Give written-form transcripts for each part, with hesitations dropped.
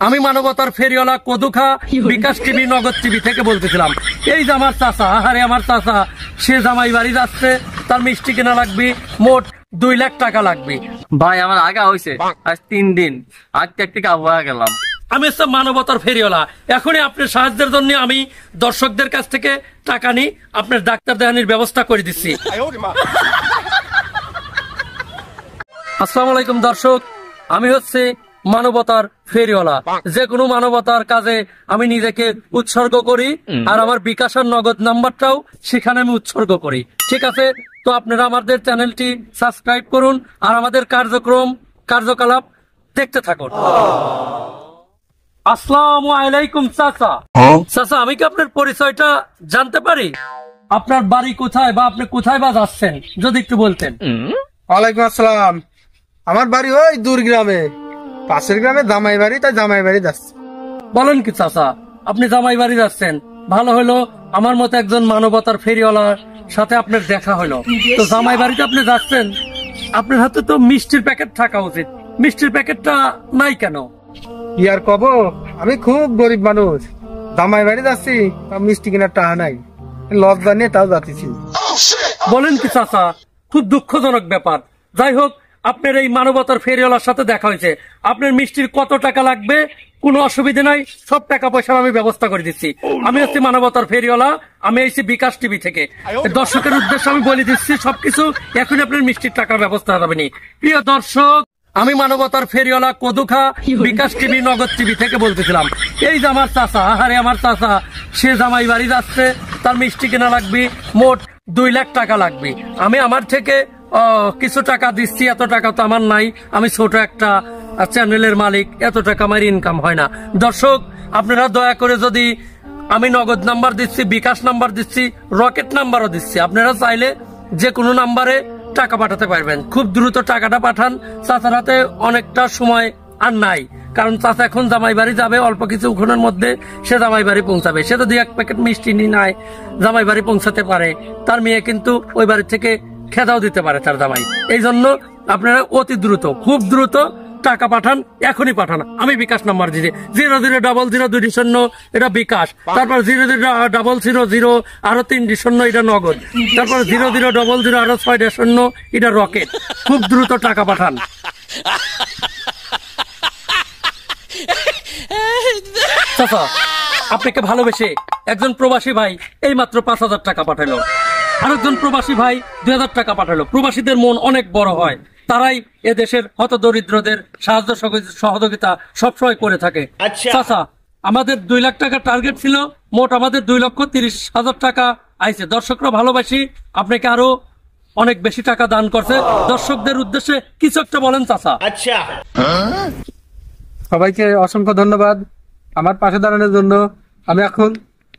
আমি মানবতার ফেরিওয়ালা কদুখা বিকাশ টিভি নগদ টিভি থেকে বলতেছিলাম। এই যে আমার চাচা, আহারে আমার চাচা, সে জামাই বাড়ি যাচ্ছে, তার মিষ্টি কেনা লাগবে, মোট 2 লাখ টাকা লাগবে। ভাই আমার আগা হয়েছে আজ 3 দিন, আজ থেকে আবহাওয়া গেলাম। আমি হচ্ছে মানবতার ফেরিওয়ালা। এখনই আপনার সাহায্যের জন্য আমি দর্শকদের কাছ থেকে টাকা নিই, আপনার ডাক্তার দেখানোর ব্যবস্থা করে দিচ্ছি। আসসালামু আলাইকুম দর্শক, আমি হচ্ছে মানবতার ফেরিওয়ালা। যে কোনো মানবতার কাজে আমি নিজেকে উৎসর্গ করি, আর আমার বিকাশের নগদ নাম্বারটাও সেখানে আমি উৎসর্গ করি। ঠিক আছে, তো আপনারা আমাদের চ্যানেলটি সাবস্ক্রাইব করুন আর আমাদের কার্যকলাপ দেখতে থাকুন। আসসালামু আলাইকুম চাচা। চাচা, আমি কি আপনার পরিচয়টা জানতে পারি? আপনার বাড়ি কোথায় বা আপনি কোথায় বা যাচ্ছেন যদি একটু বলতেন। ওয়ালাইকুম আসসালাম। আমার বাড়ি ওই দূর গ্রামে, পাশের গ্রামে জামাই বাড়ি, তাই জামাই বাড়ি যাচ্ছে। বলেন কি চাচা, আপনি জামাই বাড়ি যাচ্ছেন? ভালো হলো, আমার মতো একজন মানবতার ফেরিওয়ালার সাথে আপনার দেখা হলো। তো জামাই বাড়িতে আপনি যাচ্ছেন, আপনার হাতে তো মিষ্টির প্যাকেট থাকা উচিত, মিষ্টির প্যাকেটটা নাই কেন? কি আর কব, আমি খুব গরিব মানুষ, জামাই বাড়ি যাচ্ছি, মিষ্টি কেনার টাকা নাই, লজ্জা নিয়ে তাও যাচ্ছি। বলেন কি চাচা, খুব দুঃখজনক ব্যাপার। যাই হোক, আপনার এই মানবতার ফেরিওয়ালার সাথে দেখা হয়েছে, আপনার মিষ্টির কত টাকা লাগবে কোনো অসুবিধা নাই, সব টাকা পয়সার আমি ব্যবস্থা করে দিচ্ছি। আমি হচ্ছি মানবতার ফেরিওয়ালা, আমি এসেছি বিকাশ টিভি থেকে। দর্শকের উদ্দেশ্যে আমি বলে দিচ্ছি সবকিছু, এখন আপনার মিষ্টির টাকার ব্যবস্থা হবে নি। প্রিয় দর্শক, আমি মানবতার ফেরিওয়ালা কদুখা বিকাশ টিভি নগদ টিভি থেকে বলতেছিলাম। এই যে আমার চাচা, আহারে আমার চাচা, সে জামাই বাড়ি যাচ্ছে, তার মিষ্টি কেনা লাগবে, মোট 2 লাখ টাকা লাগবে। আমি আমার থেকে কিছু টাকা দিচ্ছি, এত টাকা তো আমার নাই, আমি ছোট একটা চ্যানেলের মালিক, এত টাকা আমার ইনকাম হয় না। দর্শক, আপনারা দয়া করে, যদি আমি নগদ নাম্বার দিচ্ছি, বিকাশ নাম্বার দিচ্ছি, রকেট নাম্বারও দিচ্ছি, আপনারা চাইলে যে কোনো নাম্বারে টাকা পাঠাতে পারবেন। খুব দ্রুত টাকাটা পাঠান, চাচার হাতে অনেকটা সময় আর নাই, কারণ চাচা এখন জামাই বাড়ি যাবে, অল্প কিছুক্ষণের মধ্যে সে জামাই বাড়ি পৌঁছাবে। সে যদি 1 প্যাকেট মিষ্টি নিয়ে নাই জামাই বাড়ি পৌঁছাতে পারে, তার মেয়ে কিন্তু ওই বাড়ি থেকে খেদাও দিতে পারে তার জামাই। এই জন্য আপনারা অতি দ্রুত, খুব দ্রুত টাকা পাঠান, এখনই পাঠান। আমি বিকাশ নাম্বার দিচ্ছি 000002 এটা বিকাশ, তারপর 000000 আরো 3 এটা নগদ, তারপর 0000 আরো 6 এটা রকেট। খুব দ্রুত টাকা পাঠান। চাচা, আপনাকে ভালোবেসে একজন প্রবাসী ভাই এই মাত্র 5000 টাকা পাঠালো, আরেকজন প্রবাসী ভাই 2000 টাকা পাঠালো। প্রবাসীদের মন অনেক বড় হয়, তারাই এদেশের হতদরিদ্রদের সাহায্য সহযোগিতা সবসময় করে থাকে। চাচা, আমাদের 2 লাখ টাকা টার্গেট ছিল, মোট আমাদের 2,30,000 টাকা আইছে। দর্শকরা ভালোবাসি, আপনাকে আরো অনেক বেশি টাকা দান করছে। দর্শকদের উদ্দেশ্যে কিছু একটা বলেন চাচা। আচ্ছা, সবাইকে অসংখ্য ধন্যবাদ আমার পাশে দাঁড়ানোর জন্য। আমি এখন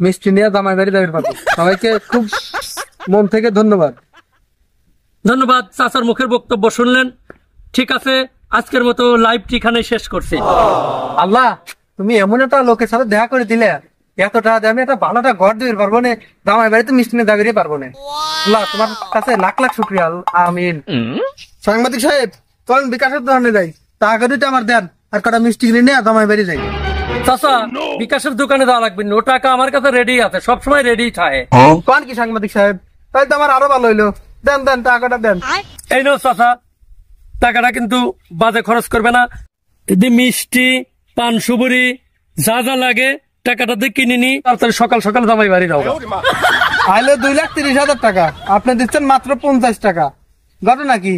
মিষ্টি নিয়ে জামাই বাড়ি যাবে পাবো। সবাইকে খুব মন থেকে ধন্যবাদ। ধন্যবাদ, চাচার মুখের বক্তব্য শুনলেন। ঠিক আছে, আজকের মতো লাইভটি এখানে শেষ করছি। আল্লাহ, তুমি এমন একটা লোকের সাথে দেখা করে দিলে, এত টাকা দিয়ে আমি একটা ভালো একটা ঘর দিতে পারবো না, জামাই বাড়িতে মিষ্টি নিয়ে যাবে পারবো না। আল্লাহ, তোমার কাছে লাখ লাখ শুক্রিয়া। আমিন। সাংবাদিক সাহেব, চলেন বিকাশের দোকানে যাই, টাকা দিতে আমার দেন, আর কটা মিষ্টি কিনে নিয়ে জামাই বাড়ি যাই। চাচা, বিকাশের দোকানে যাওয়া লাগবে না, ও টাকা আমার কাছে রেডি আছে, সবসময় রেডি থাকে। কোন কি সাংবাদিক সাহেব, তাই তো আমার আরো ভালো হইলো। দেন দেন, টাকাটা দেন। এই নাও চাচা, টাকাটা কিন্তু বাজে খরচ করবে না। যদি মিষ্টি, পান সুপুরি যা যা লাগে টাকাটা দিয়ে কিনে নি, তাড়াতাড়ি সকাল সকাল জামাই বাড়ি যাও। আইলে 2,30,000 টাকা, আপনি দিচ্ছেন মাত্র 50 টাকা। ঘটনা কি?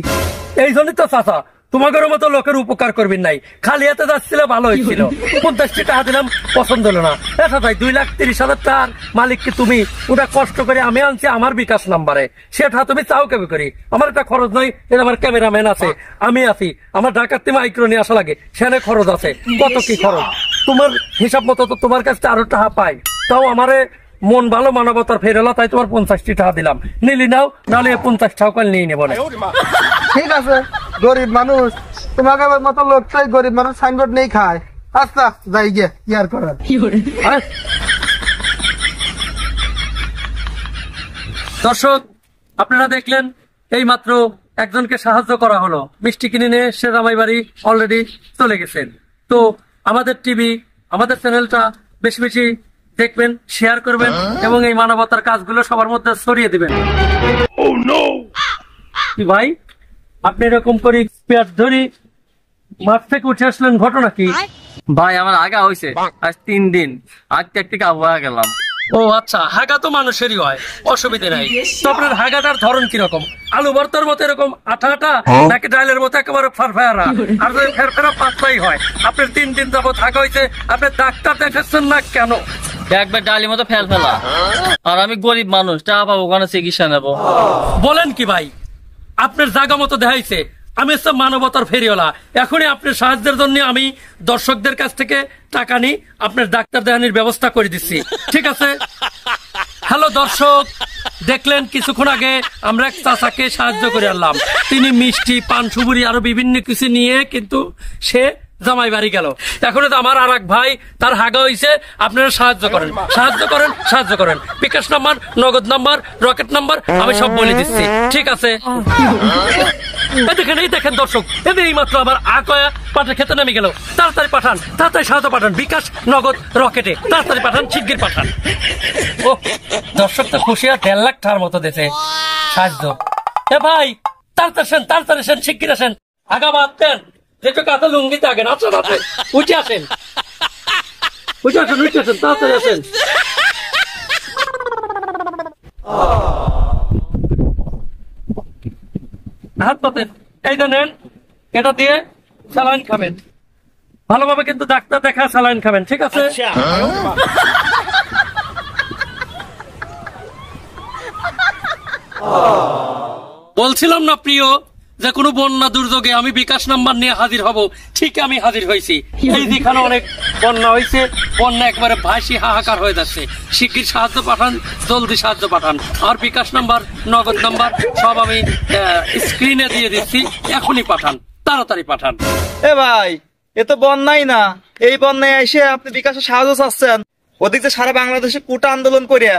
এই জন্যই তো চাচা তোমাদের মতো লোকের উপকার করবেন নাই, খালি হাতে যাচ্ছিল ভালো হয়েছিল। 50 টাকা দিলাম, পছন্দ হলো না। আচ্ছা ভাই, 2,30,000 টাকার মালিক কি তুমি? ওটা কষ্ট করে আমি আনছি আমার বিকাশ নাম্বারে, সেটা তুমি চাও কেবি করি। আমার একটা খরচ নয়, এটা আমার ক্যামেরাম্যান আছে, আমি আছি, আমার ঢাকার থেকে মাইক্রো নিয়ে আসা লাগে, সেখানে খরচ আছে। কত কি খরচ তোমার হিসাব মতো তো তোমার কাছে আরো টাকা পাই, তাও আমারে মন ভালো মানবতার ফেরালা, তাই তোমার 50 টাকা দিলাম। নিলি নাও, নাহলে 50 টাকা নিয়ে নেবো না। ঠিক আছে, গরিব মানুষ, তোমাকে মতো লোক চাই, গরিব মানুষ সাইনবোর্ড নেই খায়। আচ্ছা যাই গিয়ে, কি আর করার। দর্শক, আপনারা দেখলেন এই মাত্র একজনকে সাহায্য করা হলো, মিষ্টি কিনে নিয়ে সে জামাই বাড়ি অলরেডি চলে গেছেন। তো আমাদের টিভি, আমাদের চ্যানেলটা বেশি বেশি দেখবেন, শেয়ার করবেন এবং এই মানবতার কাজগুলো সবার মধ্যে ছড়িয়ে দিবেন। কি ভাই, আপনি এরকম করে পেট ধরি মাঠ থেকে উঠে আসলেন, ঘটনা কি? ভাই আমার আগা হয়েছে আজ 3 দিন, আজকে একটিকে আবহাওয়া গেলাম। ও আচ্ছা, হাগা তো মানুষেরই হয়, অসুবিধে নাই। তো আপনার হাগাটার ধরন কিরকম? আলু ভর্তার মতো এরকম আঠা আঠা, নাকি ডালের মতো একেবারে ফারফারা? আর যদি ফেরফেরা পাতলাই হয়, আপনার 3 দিন যাবত হাগা হয়েছে, আপনি ডাক্তার দেখাচ্ছেন না কেন? একবার ডালি মতো ফেল ফেলা, আর আমি গরিব মানুষ, টাকা পাবো ওখানে চিকিৎসা নেবো। বলেন কি ভাই, আপনার জায়গা মতো দেখাইছে। আমি হচ্ছে মানবতার ফেরিওয়ালা। এখনই আপনার সাহায্যের জন্য আমি দর্শকদের কাছ থেকে টাকা নিই, আপনার ডাক্তার দেখানির ব্যবস্থা করে দিচ্ছি, ঠিক আছে? হ্যালো দর্শক, দেখলেন কিছুক্ষণ আগে আমরা এক চাচাকে সাহায্য করে আনলাম। তিনি মিষ্টি, পান সুপুরি আরো বিভিন্ন কিছু নিয়ে কিন্তু সে জামাই বাড়ি গেল। এখন আমার আর এক ভাই, তার হাগা হয়েছে, আপনারা সাহায্য করেন, সাহায্য করেন, সাহায্য করেন। বিকাশ নাম্বার, নগদ নাম্বার, রকেট নাম্বার আমি সব বলে দিচ্ছি, ঠিক আছে? এই দেখেন দর্শক, এই মাত্র আবার আকয়া পাঠা খেতে নেমে গেল। তাড়াতাড়ি পাঠান, তাড়াতাড়ি সাহায্য পাঠান, বিকাশ, নগদ, রকেটে তাড়াতাড়ি পাঠান, শিগগির পাঠান। ও দর্শক তো খুশি, আর 1.5 লাখ টাকার মতো দিতে সাহায্য। এ ভাই, তাড়াতাড়ি আসেন, তাড়াতাড়ি আসেন, শিগগির আসেন, আগা বাদ দেন, যেটা কাঁথা লুঙ্গি থাকেন, আসেন আসেন, উঠে আসেন, উঠে আসেন, উঠে আসেন, তাড়াতাড়ি আসেন। হাত পাতেন, এইটা নেন, এটা দিয়ে স্যালাইন খাবেন, ভালোভাবে কিন্তু ডাক্তার দেখা স্যালাইন খাবেন, ঠিক আছে? বলছিলাম না প্রিয়, যে কোনো বন্যা দুর্যোগে আমি বিকাশ নাম্বার নিয়ে হাজির হব, ঠিক আমি হাজির হয়েছি। এই যেখানে অনেক বন্যা হয়েছে, বন্যা একবারে ভাসি হাহাকার হয়ে যাচ্ছে, শিগগির সাহায্য পাঠান, জলদি সাহায্য পাঠান। আর বিকাশ নাম্বার, নগদ নাম্বার সব আমি স্ক্রিনে দিয়ে দিচ্ছি, এখনই পাঠান, তাড়াতাড়ি পাঠান। এ ভাই, এ তো বন্যাই না, এই বন্যায় এসে আপনি বিকাশের সাহায্য চাচ্ছেন। ওদিকে সারা বাংলাদেশে কোটা আন্দোলন করিয়া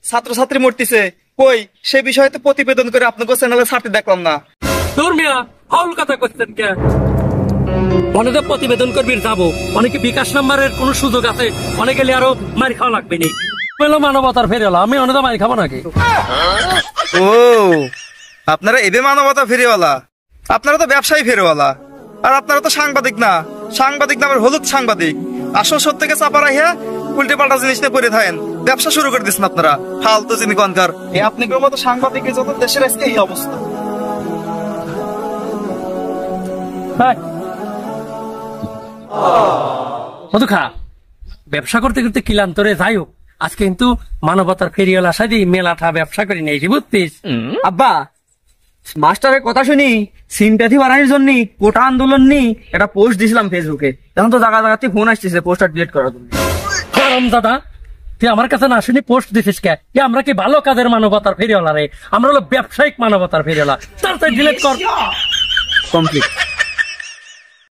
ছাত্রছাত্রী মরতেছে, কই সে বিষয়ে তো প্রতিবেদন করে আপনাকে চ্যানেলে ছাড়তে দেখলাম না। তোর মিয়া ফাউল কথা করছেন কে? অনেকে প্রতিবেদন করবি যাবো, অনেকে বিকাশ নাম্বারের কোন সুযোগ আছে, অনেকে গেলে আরো মার খাওয়া লাগবে নি। মানবতার ফেরেলা, আমি অনেক মার খাবো নাকি? ও, আপনারা এবে মানবতা ফেরিওয়ালা, আপনারা তো ব্যবসায়ী ফেরিওয়ালা, আর আপনারা তো সাংবাদিক না। সাংবাদিক নামের হলুদ সাংবাদিক, আসল সত্যকে চাপা রাখিয়া উল্টে পাল্টা জিনিস নিয়ে পড়ে থাকেন, ব্যবসা শুরু করে দিচ্ছেন আপনারা, ফালতু জিনিস কনকার। আপনি মতো সাংবাদিকের যত দেশের আজকে এই অবস্থা। মধুখা, ব্যবসা করতে করতে কিলান্তরে যাই হোক, আজকে কিন্তু মানবতার ফেরিওয়ালা সাজি মেলাটা ব্যবসা করি নেই, বুঝছিস? আব্বা, মাস্টারের কথা শুনি সিম্প্যাথি বাড়ানোর জন্য কোটা আন্দোলন নিয়ে একটা পোস্ট দিছিলাম ফেসবুকে, এখন তো জায়গা জায়গাতে ফোন আসতেছে পোস্টার ডিলিট করার জন্য। দাদা, তুই আমার কাছে না শুনি পোস্ট দিছিস কে? আমরা কি ভালো কাজের মানবতার ফেরিওয়ালা রে? আমরা হলো ব্যবসায়িক মানবতার ফেরিওয়ালা, তাড়াতাড়ি ডিলিট কর। কমপ্লিট।